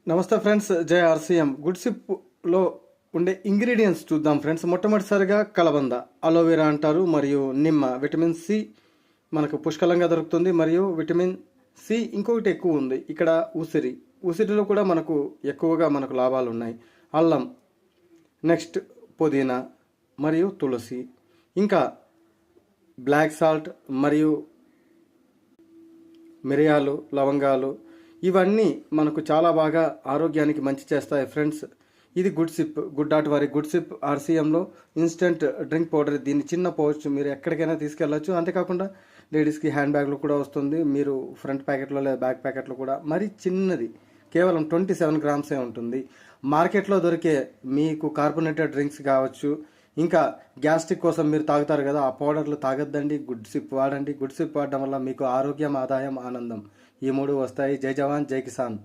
నమస్తే ఫ్రెండ్స్, జై RCM. Good సిప్లో ఉండే ఇంగ్రీడియంట్స్ చూద్దాం ఫ్రెండ్స్. మొట్టమొదటిసారిగా కలబంద, అలోవెరా అంటారు, మరియు నిమ్మ. విటమిన్ సి మనకు పుష్కలంగా దొరుకుతుంది, మరియు విటమిన్ సి ఇంకొకటి ఎక్కువ ఉంది ఇక్కడ. ఉసిరిలో కూడా మనకు ఎక్కువగా లాభాలు ఉన్నాయి. అల్లం, నెక్స్ట్ పుదీనా మరియు తులసి, ఇంకా బ్లాక్ సాల్ట్ మరియు మిరియాలు, లవంగాలు, ఇవన్నీ మనకు చాలా బాగా ఆరోగ్యానికి మంచి చేస్తాయి ఫ్రెండ్స్. ఇది గుడ్ సిప్ ఆర్సీఎంలో ఇన్స్టెంట్ డ్రింక్ పౌడర్. దీన్ని చిన్న పౌచ్ మీరు ఎక్కడికైనా తీసుకెళ్ళచ్చు. అంతేకాకుండా లేడీస్కి హ్యాండ్ బ్యాగ్లో కూడా వస్తుంది. మీరు ఫ్రంట్ ప్యాకెట్లో లేదా బ్యాక్ ప్యాకెట్లో కూడా మరి చిన్నది, కేవలం 27 గ్రామ్సే ఉంటుంది. మార్కెట్లో దొరికే మీకు కార్బోనేటెడ్ డ్రింక్స్ కావచ్చు, ఇంకా గ్యాస్ట్రిక్ కోసం మీరు తాగుతారు కదా, ఆ పౌడర్లు తాగొద్దండి. గుడ్ సిప్ వాడండి. గుడ్ సిప్ వాడడం వల్ల మీకు ఆరోగ్యం, ఆదాయం, ఆనందం, ఈ మూడు వస్తాయి. జై జవాన్, జై కిసాన్.